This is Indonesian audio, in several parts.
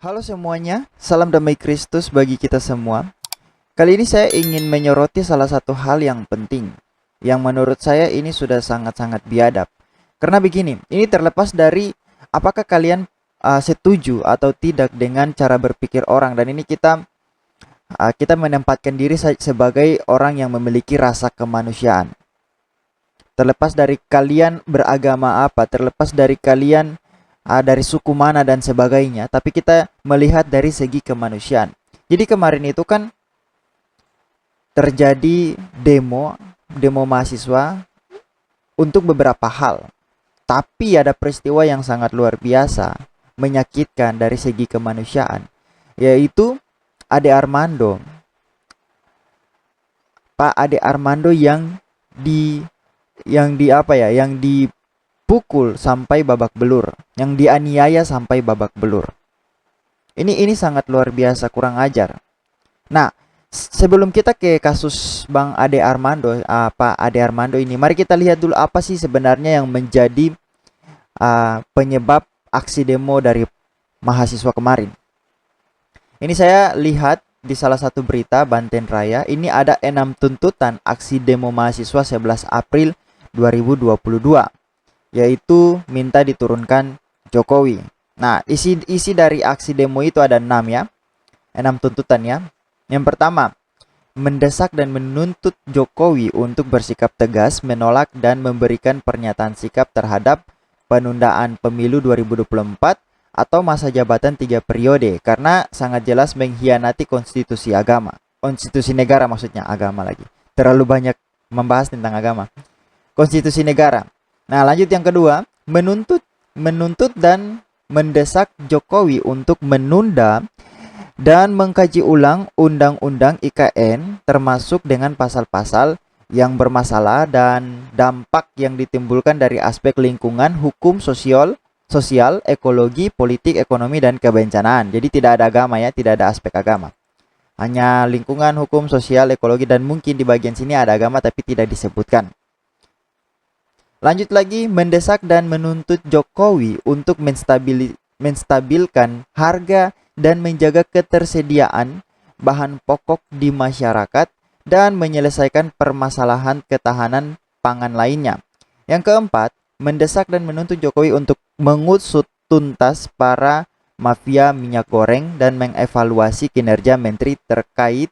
Halo semuanya, salam damai Kristus bagi kita semua. Kali ini saya ingin menyoroti salah satu hal yang penting, yang menurut saya ini sudah sangat-sangat biadab. Karena begini, ini terlepas dari apakah kalian setuju atau tidak dengan cara berpikir orang, dan ini kita menempatkan diri sebagai orang yang memiliki rasa kemanusiaan. Terlepas dari kalian beragama apa, terlepas dari kalian dari suku mana dan sebagainya, tapi kita melihat dari segi kemanusiaan. Jadi kemarin itu kan terjadi demo mahasiswa untuk beberapa hal. Tapi ada peristiwa yang sangat luar biasa, menyakitkan dari segi kemanusiaan, yaitu Ade Armando. Pak Ade Armando yang dipukul sampai babak belur, yang dianiaya sampai babak belur. Ini sangat luar biasa, kurang ajar. Nah, sebelum kita ke kasus Bang Ade Armando, Pak Ade Armando ini, mari kita lihat dulu apa sih sebenarnya yang menjadi penyebab aksi demo dari mahasiswa kemarin. Ini saya lihat di salah satu berita Banten Raya, ini ada 6 tuntutan aksi demo mahasiswa 11 April 2022, yaitu minta diturunkan Jokowi. Nah, isi dari aksi demo itu ada 6 ya. 6 tuntutan ya. Yang pertama, mendesak dan menuntut Jokowi untuk bersikap tegas menolak dan memberikan pernyataan sikap terhadap penundaan pemilu 2024 atau masa jabatan 3 periode karena sangat jelas mengkhianati konstitusi negara, maksudnya agama lagi. Terlalu banyak membahas tentang agama. Konstitusi negara. Nah, lanjut yang kedua, menuntut dan mendesak Jokowi untuk menunda dan mengkaji ulang Undang-Undang IKN termasuk dengan pasal-pasal yang bermasalah dan dampak yang ditimbulkan dari aspek lingkungan, hukum, sosial, ekologi, politik, ekonomi, dan kebencanaan. Jadi tidak ada agama ya, tidak ada aspek agama. Hanya lingkungan, hukum, sosial, ekologi, dan mungkin di bagian sini ada agama tapi tidak disebutkan. Lanjut lagi, mendesak dan menuntut Jokowi untuk menstabilkan harga dan menjaga ketersediaan bahan pokok di masyarakat dan menyelesaikan permasalahan ketahanan pangan lainnya. Yang keempat, mendesak dan menuntut Jokowi untuk mengusut tuntas para mafia minyak goreng dan mengevaluasi kinerja menteri terkait.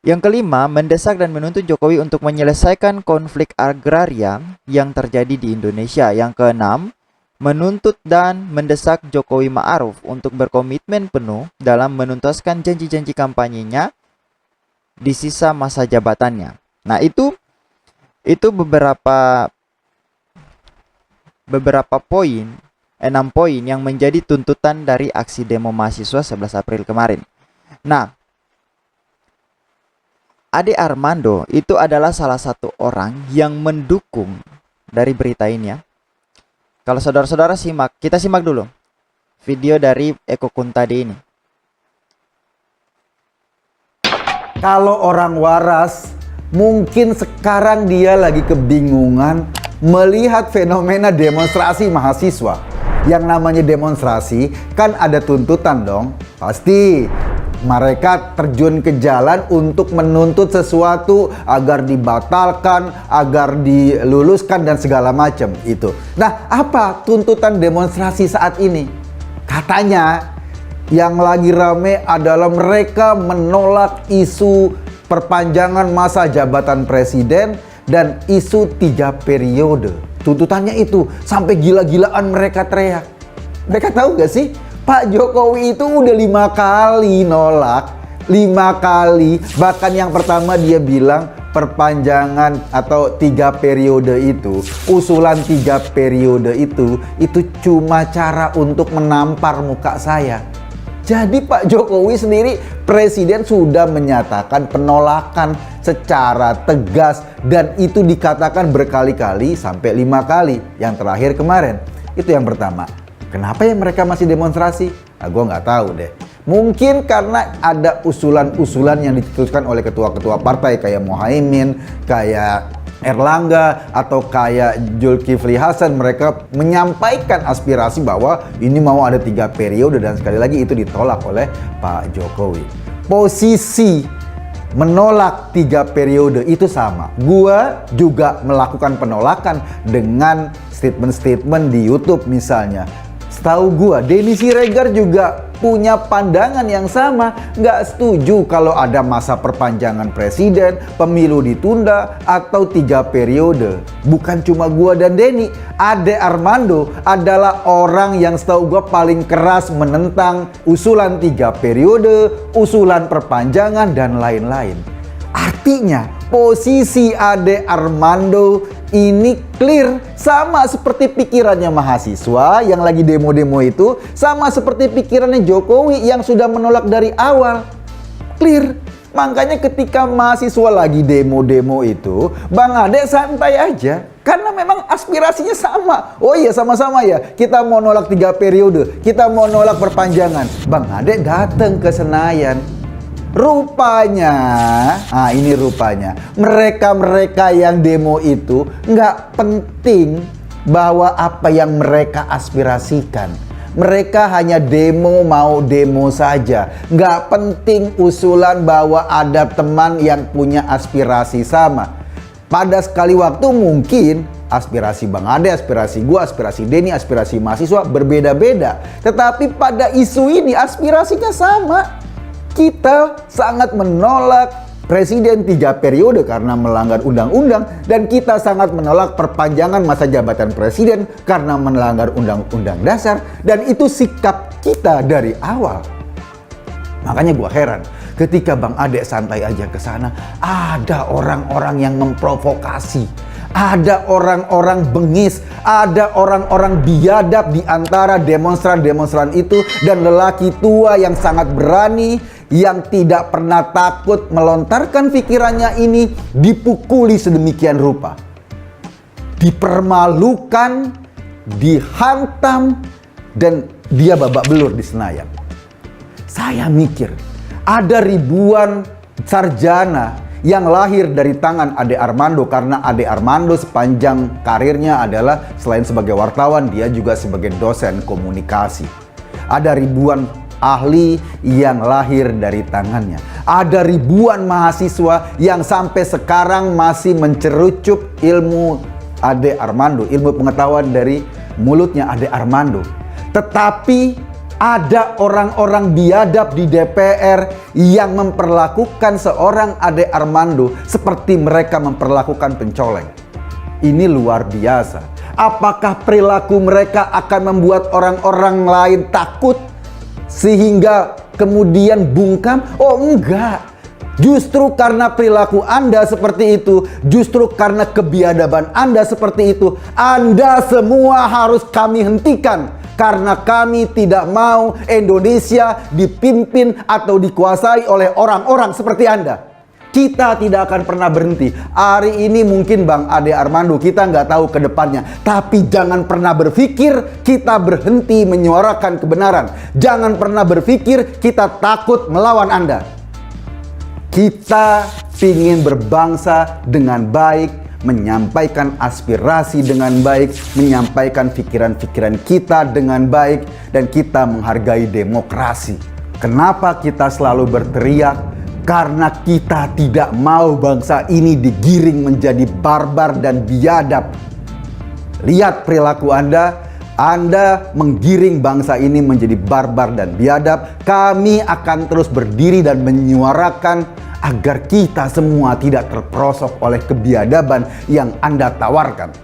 Yang kelima, mendesak dan menuntut Jokowi untuk menyelesaikan konflik agraria yang terjadi di Indonesia. Yang keenam, menuntut dan mendesak Jokowi Ma'ruf untuk berkomitmen penuh dalam menuntaskan janji-janji kampanyenya di sisa masa jabatannya. Nah, itu beberapa poin, 6 poin yang menjadi tuntutan dari aksi demo mahasiswa 11 April kemarin. Nah, Ade Armando itu adalah salah satu orang yang mendukung dari berita ini ya. Kalau saudara-saudara kita simak dulu video dari Eko Kuntadi ini. Kalau orang waras, mungkin sekarang dia lagi kebingungan melihat fenomena demonstrasi mahasiswa. Yang namanya demonstrasi kan ada tuntutan dong. Pasti mereka terjun ke jalan untuk menuntut sesuatu agar dibatalkan, agar diluluskan dan segala macam itu. Nah, apa tuntutan demonstrasi saat ini? Katanya yang lagi rame adalah mereka menolak isu perpanjangan masa jabatan presiden dan isu 3 periode. Tuntutannya itu sampai gila-gilaan mereka teriak. Mereka tahu gak sih? Pak Jokowi itu udah 5 kali nolak. 5 kali. Bahkan yang pertama dia bilang perpanjangan atau 3 periode itu, usulan 3 periode itu cuma cara untuk menampar muka saya. Jadi Pak Jokowi sendiri, presiden sudah menyatakan penolakan secara tegas dan itu dikatakan berkali-kali sampai 5 kali. Yang terakhir kemarin. Itu yang pertama. Kenapa ya mereka masih demonstrasi? Nah, gue nggak tahu deh. Mungkin karena ada usulan-usulan yang dicetuskan oleh ketua-ketua partai kayak Mohaimin, kayak Erlangga atau kayak Zulkifli Hasan, mereka menyampaikan aspirasi bahwa ini mau ada 3 periode, dan sekali lagi itu ditolak oleh Pak Jokowi. Posisi menolak 3 periode itu sama. Gua juga melakukan penolakan dengan statement-statement di YouTube misalnya. Setahu gua, Denny Siregar juga punya pandangan yang sama, nggak setuju kalau ada masa perpanjangan presiden, pemilu ditunda, atau 3 periode. Bukan cuma gua dan Denny, Ade Armando adalah orang yang setahu gua paling keras menentang usulan 3 periode, usulan perpanjangan, dan lain-lain. Artinya, posisi Ade Armando ini clear, sama seperti pikirannya mahasiswa yang lagi demo-demo itu, sama seperti pikirannya Jokowi yang sudah menolak dari awal. Clear. Makanya ketika mahasiswa lagi demo-demo itu, Bang Ade santai aja. Karena memang aspirasinya sama. Oh iya, sama-sama ya. Kita mau nolak 3 periode, kita mau nolak perpanjangan. Bang Ade datang ke Senayan. Rupanya, ini rupanya, mereka-mereka yang demo itu nggak penting bahwa apa yang mereka aspirasikan. Mereka hanya mau demo saja. Nggak penting usulan bahwa ada teman yang punya aspirasi sama. Pada sekali waktu mungkin aspirasi Bang Ade, aspirasi gua, aspirasi Denny, aspirasi mahasiswa berbeda-beda. Tetapi pada isu ini aspirasinya sama. Kita sangat menolak presiden 3 periode karena melanggar undang-undang, dan kita sangat menolak perpanjangan masa jabatan presiden karena melanggar undang-undang dasar, dan itu sikap kita dari awal. Makanya gua heran ketika Bang Ade santai aja ke sana, ada orang-orang yang memprovokasi, ada orang-orang bengis, ada orang-orang biadab di antara demonstran-demonstran itu, dan lelaki tua yang sangat berani, yang tidak pernah takut melontarkan pikirannya ini dipukuli sedemikian rupa. Dipermalukan, dihantam, dan dia babak belur di Senayan. Saya mikir, ada ribuan sarjana yang lahir dari tangan Ade Armando, karena Ade Armando sepanjang karirnya adalah selain sebagai wartawan, dia juga sebagai dosen komunikasi. Ada ribuan ahli yang lahir dari tangannya. Ada ribuan mahasiswa yang sampai sekarang masih mencerucup ilmu Ade Armando, ilmu pengetahuan dari mulutnya Ade Armando. Tetapi ada orang-orang biadab di DPR yang memperlakukan seorang Ade Armando seperti mereka memperlakukan pencoleng. Ini luar biasa. Apakah perilaku mereka akan membuat orang-orang lain takut sehingga kemudian bungkam? Oh enggak. Justru karena perilaku Anda seperti itu, justru karena kebiadaban Anda seperti itu, Anda semua harus kami hentikan. Karena kami tidak mau Indonesia dipimpin atau dikuasai oleh orang-orang seperti Anda. Kita tidak akan pernah berhenti. Hari ini mungkin Bang Ade Armando, kita nggak tahu ke depannya. Tapi jangan pernah berpikir kita berhenti menyuarakan kebenaran. Jangan pernah berpikir kita takut melawan Anda. Kita ingin berbangsa dengan baik, menyampaikan aspirasi dengan baik, menyampaikan pikiran-pikiran kita dengan baik, dan kita menghargai demokrasi. Kenapa kita selalu berteriak? Karena kita tidak mau bangsa ini digiring menjadi barbar dan biadab. Lihat perilaku Anda menggiring bangsa ini menjadi barbar dan biadab. Kami akan terus berdiri dan menyuarakan agar kita semua tidak terperosok oleh kebiadaban yang Anda tawarkan,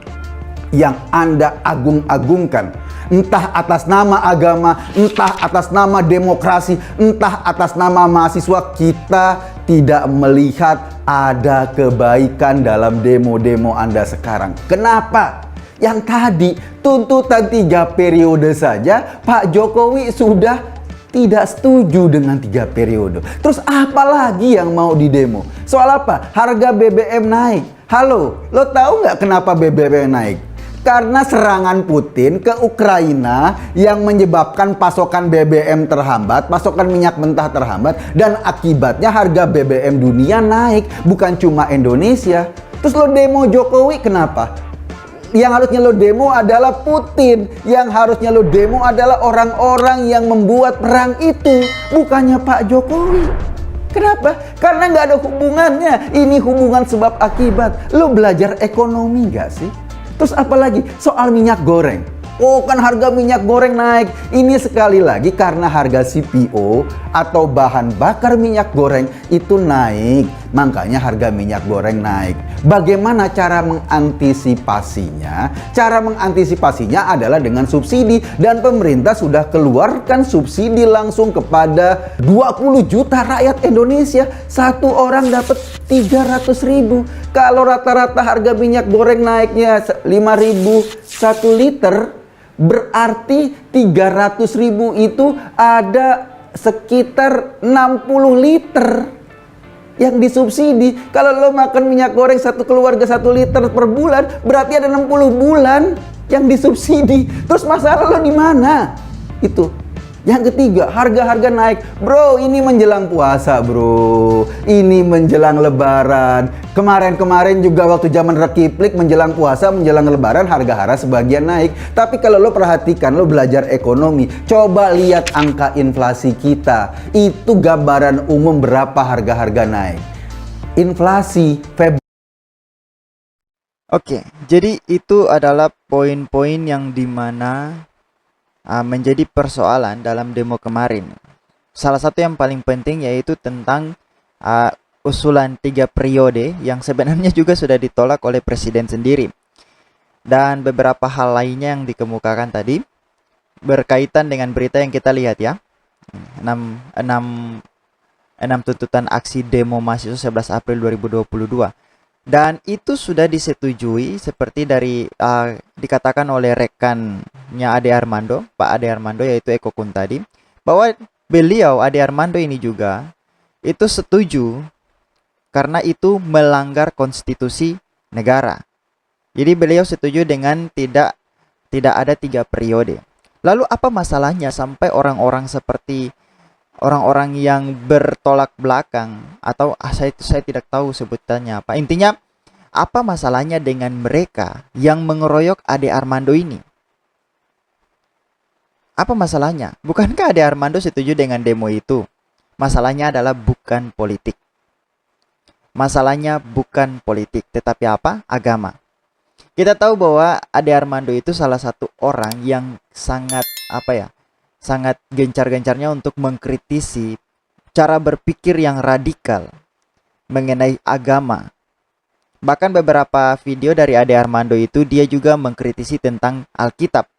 yang Anda agung-agungkan. Entah atas nama agama, entah atas nama demokrasi, entah atas nama mahasiswa, kita tidak melihat ada kebaikan dalam demo-demo Anda sekarang. Kenapa? Yang tadi, tuntutan 3 periode saja, Pak Jokowi sudah tidak setuju dengan 3 periode. Terus apa lagi yang mau didemo? Soal apa? Harga BBM naik. Halo, lo tahu nggak kenapa BBM naik? Karena serangan Putin ke Ukraina yang menyebabkan pasokan BBM terhambat, pasokan minyak mentah terhambat, dan akibatnya harga BBM dunia naik. Bukan cuma Indonesia, Terus lo demo Jokowi kenapa? Yang harusnya lo demo adalah Putin. Yang harusnya lo demo adalah orang-orang yang membuat perang itu, bukannya Pak Jokowi. Kenapa? Karena nggak ada hubungannya. Ini hubungan sebab akibat. Lo belajar ekonomi nggak sih? Terus apalagi soal minyak goreng. Oh, kan harga minyak goreng naik. Ini sekali lagi karena harga CPO atau bahan bakar minyak goreng itu naik. Makanya harga minyak goreng naik. Bagaimana cara mengantisipasinya? Cara mengantisipasinya adalah dengan subsidi. Dan pemerintah sudah keluarkan subsidi langsung kepada 20 juta rakyat Indonesia. Satu orang dapat 300.000. Kalau rata-rata harga minyak goreng naiknya 5.000 1 liter, berarti 300.000 itu ada sekitar 60 liter yang disubsidi. Kalau lo makan minyak goreng satu keluarga 1 liter per bulan, berarti ada 60 bulan yang disubsidi. Terus masalah lo di mana? Itu. Yang ketiga, harga-harga naik. Bro, ini menjelang puasa, bro. Ini menjelang lebaran. Kemarin-kemarin juga waktu zaman Rekiplik menjelang puasa, menjelang lebaran, harga-harga sebagian naik. Tapi kalau lo perhatikan, lo belajar ekonomi, coba lihat angka inflasi kita. Itu gambaran umum berapa harga-harga naik. Inflasi Oke, jadi itu adalah poin-poin yang dimana menjadi persoalan dalam demo kemarin. Salah satu yang paling penting yaitu tentang usulan 3 periode yang sebenarnya juga sudah ditolak oleh presiden sendiri. Dan beberapa hal lainnya yang dikemukakan tadi berkaitan dengan berita yang kita lihat ya. 6 tuntutan aksi demo mahasiswa 11 April 2022. Dan itu sudah disetujui seperti dari dikatakan oleh rekannya Ade Armando, Pak Ade Armando yaitu Eko Kuntadi, bahwa beliau Ade Armando ini juga itu setuju karena itu melanggar konstitusi negara. Jadi beliau setuju dengan tidak ada 3 periode. Lalu apa masalahnya sampai orang-orang seperti orang-orang yang bertolak belakang atau saya tidak tahu sebutannya apa. Intinya apa masalahnya dengan mereka yang mengeroyok Ade Armando ini? Apa masalahnya? Bukankah Ade Armando setuju dengan demo itu? Masalahnya adalah bukan politik. Masalahnya bukan politik, tetapi apa? Agama. Kita tahu bahwa Ade Armando itu salah satu orang yang sangat sangat gencar-gencarnya untuk mengkritisi cara berpikir yang radikal mengenai agama. Bahkan beberapa video dari Ade Armando itu dia juga mengkritisi tentang Alkitab.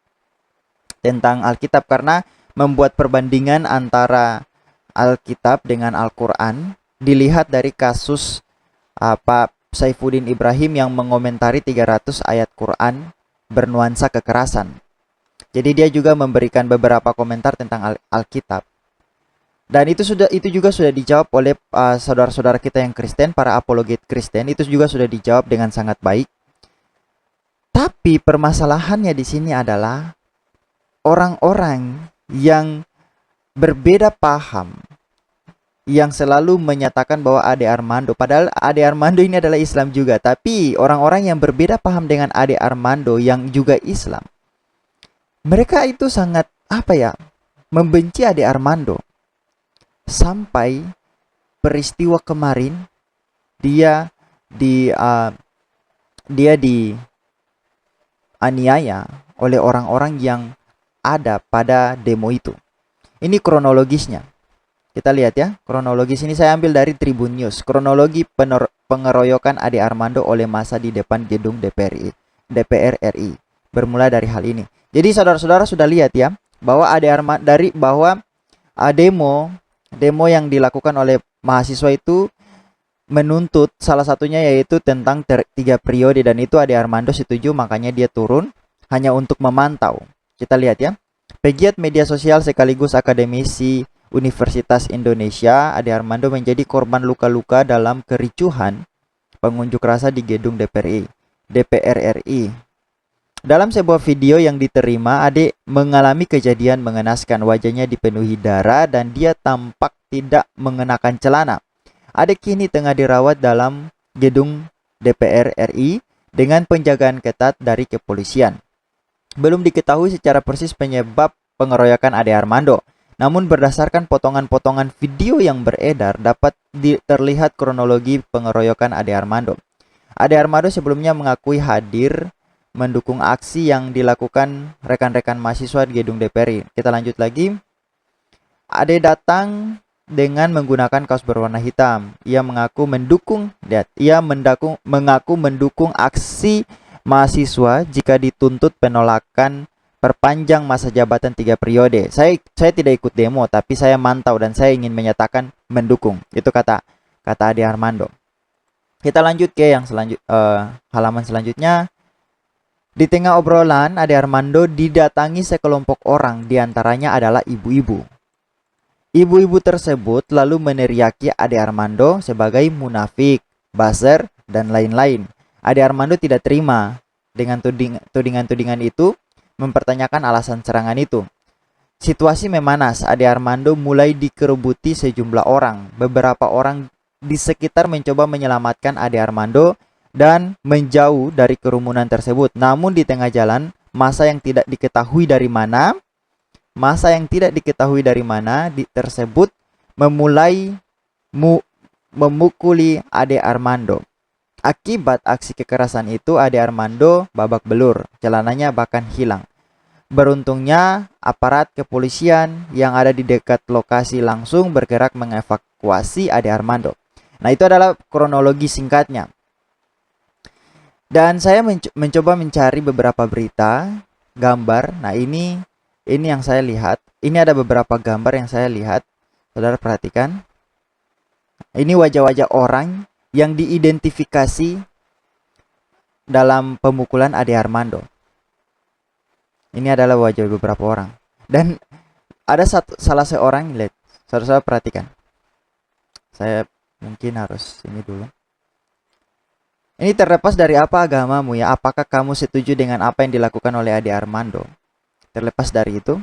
Tentang Alkitab karena membuat perbandingan antara Alkitab dengan Al-Quran dilihat dari kasus Pak Saifuddin Ibrahim yang mengomentari 300 ayat Quran bernuansa kekerasan. Jadi dia juga memberikan beberapa komentar tentang Alkitab. Dan itu juga sudah dijawab oleh saudara-saudara kita yang Kristen, para apologet Kristen, itu juga sudah dijawab dengan sangat baik. Tapi permasalahannya di sini adalah orang-orang yang berbeda paham, yang selalu menyatakan bahwa Ade Armando, padahal Ade Armando ini adalah Islam juga, tapi orang-orang yang berbeda paham dengan Ade Armando yang juga Islam, mereka itu sangat membenci Ade Armando. Sampai peristiwa kemarin dia dianiaya oleh orang-orang yang ada pada demo itu. Ini kronologisnya. Kita lihat ya, kronologis ini saya ambil dari Tribun News. Kronologi pengeroyokan Ade Armando oleh massa di depan gedung DPR RI. Bermula dari hal ini. Jadi saudara-saudara sudah lihat ya bahwa demo yang dilakukan oleh mahasiswa itu menuntut salah satunya yaitu tentang 3 periode, dan itu Ade Armando setuju, makanya dia turun hanya untuk memantau. Kita lihat ya. Pegiat media sosial sekaligus akademisi Universitas Indonesia, Ade Armando menjadi korban luka-luka dalam kericuhan pengunjuk rasa di gedung DPR RI. Dalam sebuah video yang diterima, Ade mengalami kejadian mengenaskan. Wajahnya dipenuhi darah dan dia tampak tidak mengenakan celana. Ade kini tengah dirawat dalam gedung DPR RI dengan penjagaan ketat dari kepolisian. Belum diketahui secara persis penyebab pengeroyokan Ade Armando. Namun berdasarkan potongan-potongan video yang beredar dapat terlihat kronologi pengeroyokan Ade Armando. Ade Armando sebelumnya mengakui hadir mendukung aksi yang dilakukan rekan-rekan mahasiswa di gedung DPR. Kita lanjut lagi. Ade datang dengan menggunakan kaos berwarna hitam. Ia mengaku mendukung aksi mahasiswa jika dituntut penolakan perpanjang masa jabatan 3 periode. Saya tidak ikut demo, tapi saya mantau dan saya ingin menyatakan mendukung. Itu kata Ade Armando. Kita lanjut ke yang halaman selanjutnya. Di tengah obrolan, Ade Armando didatangi sekelompok orang, diantaranya adalah ibu-ibu. Ibu-ibu tersebut lalu meneriaki Ade Armando sebagai munafik, buzzer, dan lain-lain. Ade Armando tidak terima dengan tudingan-tudingan itu, mempertanyakan alasan serangan itu. Situasi memanas. Ade Armando mulai dikerubuti sejumlah orang. Beberapa orang di sekitar mencoba menyelamatkan Ade Armando dan menjauh dari kerumunan tersebut. Namun di tengah jalan, masa yang tidak diketahui dari mana tersebut memulai memukuli Ade Armando. Akibat aksi kekerasan itu, Ade Armando babak belur, celananya bahkan hilang. Beruntungnya, aparat kepolisian yang ada di dekat lokasi langsung bergerak mengevakuasi Ade Armando. Nah, itu adalah kronologi singkatnya. Dan saya mencoba mencari beberapa berita, gambar. Nah, ini yang saya lihat. Ini ada beberapa gambar yang saya lihat. Saudara perhatikan. Ini wajah-wajah orang yang diidentifikasi dalam pemukulan Ade Armando. Ini adalah wajah beberapa orang. Dan ada salah seorang, lihat, saudara perhatikan. Saya mungkin harus ini dulu. Ini terlepas dari apa agamamu ya. Apakah kamu setuju dengan apa yang dilakukan oleh Ade Armando? Terlepas dari itu.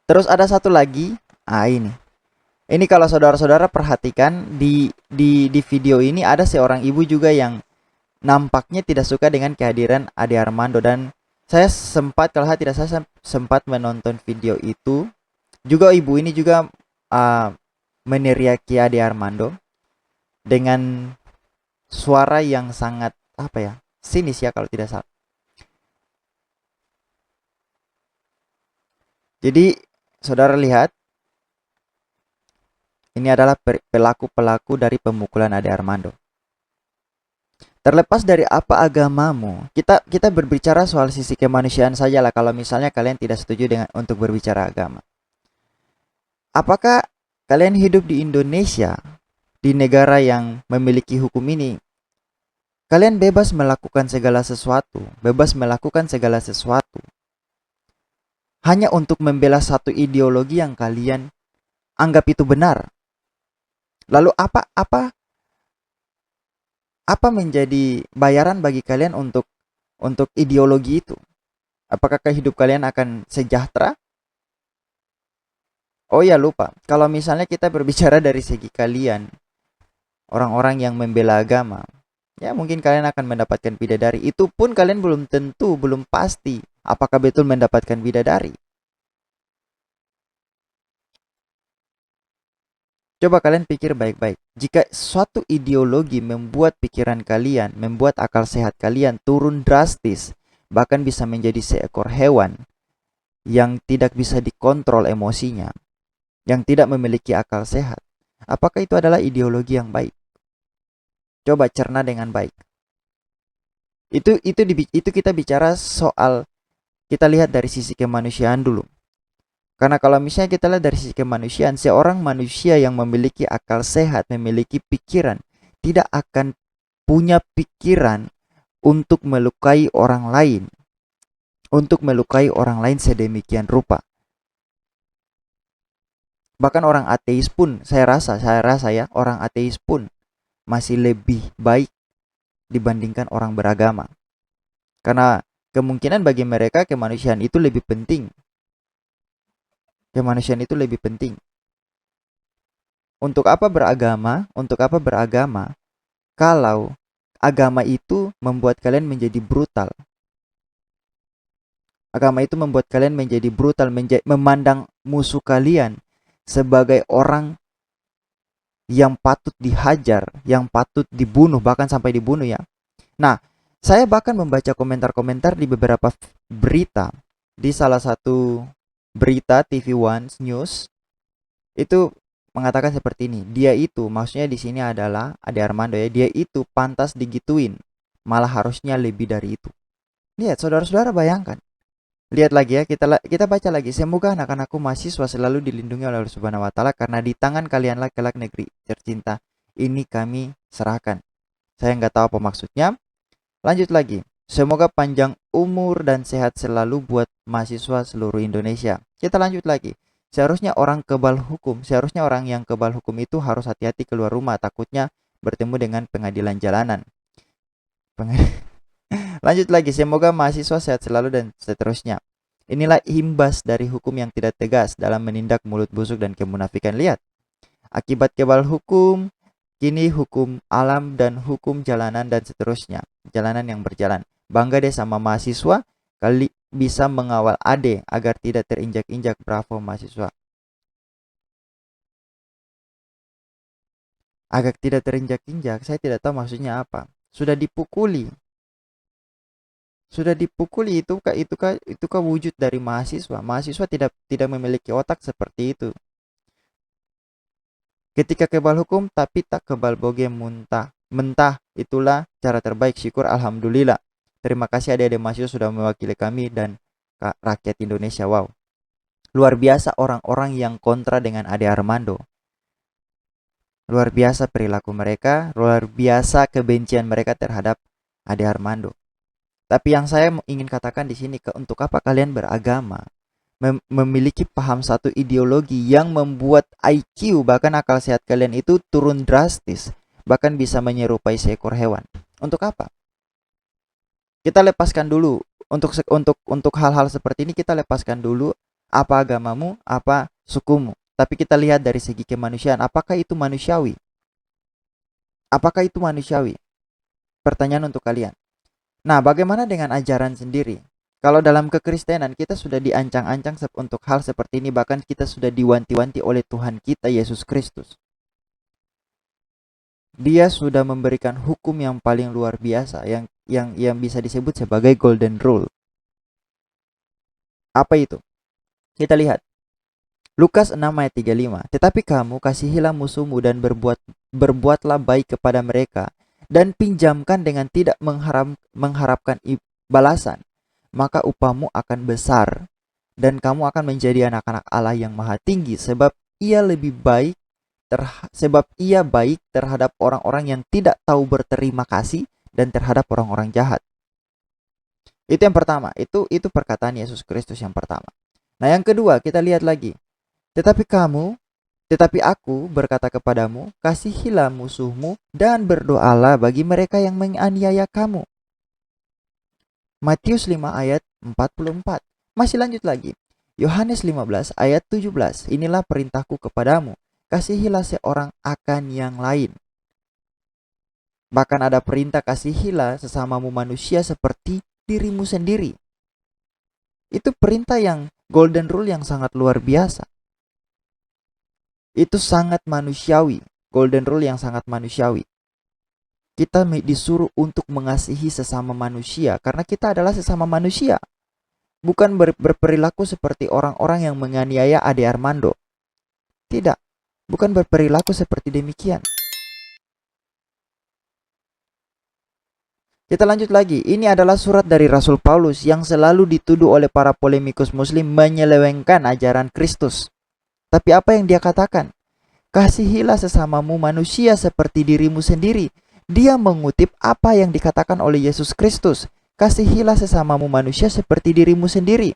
Terus ada satu lagi. Ini. Ini kalau saudara-saudara perhatikan di video ini ada seorang ibu juga yang nampaknya tidak suka dengan kehadiran Ade Armando, dan saya sempat menonton video itu. Juga ibu ini juga meneriaki Ade Armando dengan suara yang sangat sinis ya kalau tidak salah. Jadi saudara lihat, ini adalah pelaku-pelaku dari pemukulan Ade Armando. Terlepas dari apa agamamu, kita berbicara soal sisi kemanusiaan saja lah. Kalau misalnya kalian tidak setuju untuk berbicara agama, apakah kalian hidup di Indonesia, di negara yang memiliki hukum ini? Kalian bebas melakukan segala sesuatu, hanya untuk membela satu ideologi yang kalian anggap itu benar. Lalu apa menjadi bayaran bagi kalian untuk ideologi itu? Apakah hidup kalian akan sejahtera? Oh ya, lupa. Kalau misalnya kita berbicara dari segi kalian, orang-orang yang membela agama, ya mungkin kalian akan mendapatkan bidadari. Itu pun kalian belum pasti apakah betul mendapatkan bidadari. Coba kalian pikir baik-baik. Jika suatu ideologi membuat pikiran kalian, membuat akal sehat kalian turun drastis, bahkan bisa menjadi seekor hewan yang tidak bisa dikontrol emosinya, yang tidak memiliki akal sehat, apakah itu adalah ideologi yang baik? Coba cerna dengan baik. Itu kita bicara soal, kita lihat dari sisi kemanusiaan dulu. Karena kalau misalnya kita lihat dari sisi kemanusiaan, seorang manusia yang memiliki akal sehat, memiliki pikiran, tidak akan punya pikiran untuk melukai orang lain. Untuk melukai orang lain sedemikian rupa. Bahkan orang ateis pun, saya rasa ya, orang ateis pun masih lebih baik dibandingkan orang beragama. Karena kemungkinan bagi mereka kemanusiaan itu lebih penting. Kemanusiaan itu lebih penting. Untuk apa beragama? kalau agama itu membuat kalian menjadi brutal. Agama itu membuat kalian menjadi brutal, memandang musuh kalian sebagai orang yang patut dihajar, yang patut dibunuh, bahkan sampai dibunuh ya. Nah, saya bahkan membaca komentar-komentar di beberapa berita. Di salah satu berita TV One News itu mengatakan seperti ini. Dia itu, maksudnya di sini adalah Ade Armando ya, dia itu pantas digituin. Malah harusnya lebih dari itu. Lihat, saudara-saudara, bayangkan. Lihat lagi ya, kita baca lagi. Semoga anak-anakku mahasiswa selalu dilindungi oleh Allah Subhanahu wa taala, karena di tangan kalianlah kelak negeri tercinta ini kami serahkan. Saya nggak tahu apa maksudnya. Lanjut lagi. Semoga panjang umur dan sehat selalu buat mahasiswa seluruh Indonesia. Kita lanjut lagi. Seharusnya orang yang kebal hukum itu harus hati-hati keluar rumah, takutnya bertemu dengan pengadilan jalanan. Lanjut lagi, semoga mahasiswa sehat selalu dan seterusnya. Inilah imbas dari hukum yang tidak tegas dalam menindak mulut busuk dan kemunafikan. Lihat, akibat kebal hukum, kini hukum alam dan hukum jalanan dan seterusnya. Jalanan yang berjalan. Bangga deh sama mahasiswa, kali bisa mengawal Ade agar tidak terinjak-injak. Bravo mahasiswa. Agar tidak terinjak-injak, saya tidak tahu maksudnya apa. Sudah dipukuli itu kah wujud dari mahasiswa. Mahasiswa tidak memiliki otak seperti itu. Ketika kebal hukum tapi tak kebal boge mentah, itulah cara terbaik. Syukur alhamdulillah. Terima kasih adik-adik mahasiswa sudah mewakili kami dan rakyat Indonesia. Wow, luar biasa orang-orang yang kontra dengan Ade Armando. Luar biasa perilaku mereka, luar biasa kebencian mereka terhadap Ade Armando. Tapi yang saya ingin katakan di sini, untuk apa kalian beragama? Memiliki paham satu ideologi yang membuat IQ, bahkan akal sehat kalian itu turun drastis, bahkan bisa menyerupai seekor hewan. Untuk apa? Kita lepaskan dulu untuk hal-hal seperti ini, kita lepaskan dulu apa agamamu, apa sukumu. Tapi kita lihat dari segi kemanusiaan, apakah itu manusiawi? Apakah itu manusiawi? Pertanyaan untuk kalian. Nah, bagaimana dengan ajaran sendiri? Kalau dalam kekristenan kita sudah diancang-ancang untuk hal seperti ini, bahkan kita sudah diwanti-wanti oleh Tuhan kita Yesus Kristus. Dia sudah memberikan hukum yang paling luar biasa yang bisa disebut sebagai golden rule. Apa itu? Kita lihat. Lukas 6 ayat 35. Tetapi kamu kasihilah musuhmu dan berbuatlah baik kepada mereka, dan pinjamkan dengan tidak mengharapkan balasan, maka upahmu akan besar dan kamu akan menjadi anak-anak Allah yang maha tinggi, sebab ia baik terhadap orang-orang yang tidak tahu berterima kasih dan terhadap orang-orang jahat. Itu yang pertama, itu perkataan Yesus Kristus yang pertama. Nah, yang kedua, kita lihat lagi. Tetapi aku berkata kepadamu, kasihilah musuhmu dan berdoalah bagi mereka yang menganiaya kamu. Matius 5 ayat 44. Masih lanjut lagi. Yohanes 15 ayat 17. Inilah perintahku kepadamu, kasihilah seorang akan yang lain. Bahkan ada perintah kasihilah sesamamu manusia seperti dirimu sendiri. Itu perintah yang golden rule yang sangat luar biasa. Itu sangat manusiawi, golden rule yang sangat manusiawi. Kita disuruh untuk mengasihi sesama manusia karena kita adalah sesama manusia. Bukan berperilaku seperti orang-orang yang menganiaya Ade Armando. Tidak, bukan berperilaku seperti demikian. Kita lanjut lagi. Ini adalah surat dari Rasul Paulus yang selalu dituduh oleh para polemikus muslim menyelewengkan ajaran Kristus. Tapi apa yang dia katakan? Kasihilah sesamamu manusia seperti dirimu sendiri. Dia mengutip apa yang dikatakan oleh Yesus Kristus. Kasihilah sesamamu manusia seperti dirimu sendiri.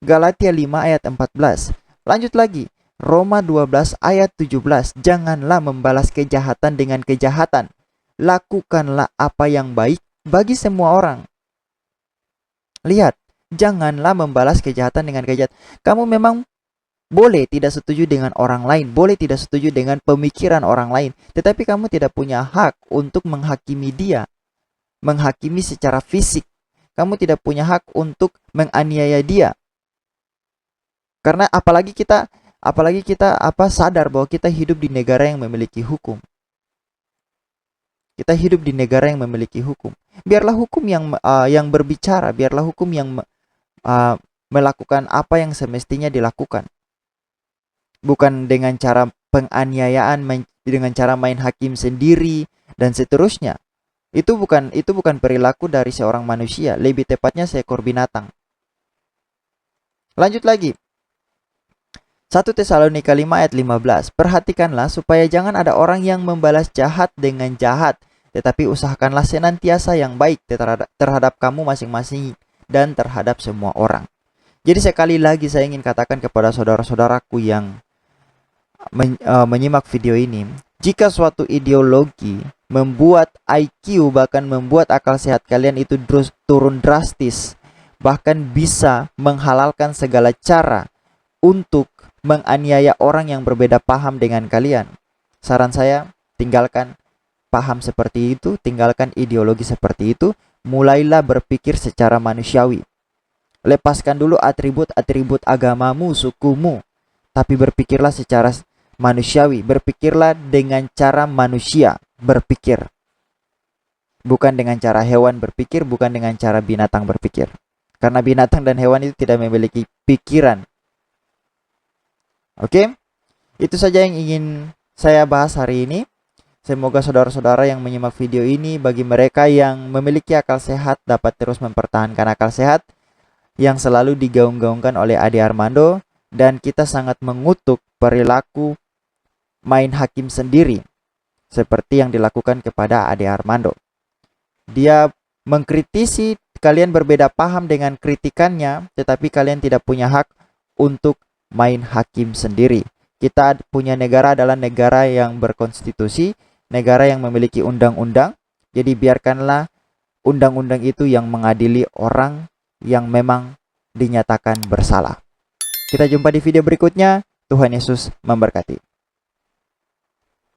Galatia 5 ayat 14. Lanjut lagi. Roma 12 ayat 17. Janganlah membalas kejahatan dengan kejahatan. Lakukanlah apa yang baik bagi semua orang. Lihat. Janganlah membalas kejahatan dengan kejahatan. Kamu memang Boleh tidak setuju dengan orang lain, boleh tidak setuju dengan pemikiran orang lain, tetapi kamu tidak punya hak untuk menghakimi dia, menghakimi secara fisik. Kamu tidak punya hak untuk menganiaya dia. Karena apalagi kita sadar bahwa kita hidup di negara yang memiliki hukum. Kita hidup di negara yang memiliki hukum. Biarlah hukum yang berbicara, biarlah hukum yang melakukan apa yang semestinya dilakukan. Bukan dengan cara penganiayaan, dengan cara main hakim sendiri dan seterusnya. Itu bukan perilaku dari seorang manusia, lebih tepatnya seekor binatang. Lanjut lagi. 1 Tesalonika 5 ayat 15. Perhatikanlah supaya jangan ada orang yang membalas jahat dengan jahat, tetapi usahakanlah senantiasa yang baik terhadap kamu masing-masing dan terhadap semua orang. Jadi sekali lagi saya ingin katakan kepada saudara-saudaraku yang menyimak video ini, jika suatu ideologi membuat IQ, bahkan membuat akal sehat kalian itu turun drastis, bahkan bisa menghalalkan segala cara untuk menganiaya orang yang berbeda paham dengan kalian, saran saya, tinggalkan paham seperti itu, tinggalkan ideologi seperti itu, mulailah berpikir secara manusiawi. Lepaskan dulu atribut-atribut agamamu, sukumu, tapi berpikirlah secara manusiawi, berpikirlah dengan cara manusia berpikir. Bukan dengan cara hewan berpikir, bukan dengan cara binatang berpikir. Karena binatang dan hewan itu tidak memiliki pikiran. Oke? Itu saja yang ingin saya bahas hari ini. Semoga saudara-saudara yang menyimak video ini, bagi mereka yang memiliki akal sehat, dapat terus mempertahankan akal sehat yang selalu digaung-gaungkan oleh Ade Armando. Dan kita sangat mengutuk perilaku main hakim sendiri seperti yang dilakukan kepada Ade Armando. Dia mengkritisi kalian berbeda paham dengan kritikannya, tetapi kalian tidak punya hak untuk main hakim sendiri. Kita punya negara adalah negara yang berkonstitusi, negara yang memiliki undang-undang. Jadi biarkanlah undang-undang itu yang mengadili orang yang memang dinyatakan bersalah. Kita jumpa di video berikutnya. Tuhan Yesus memberkati.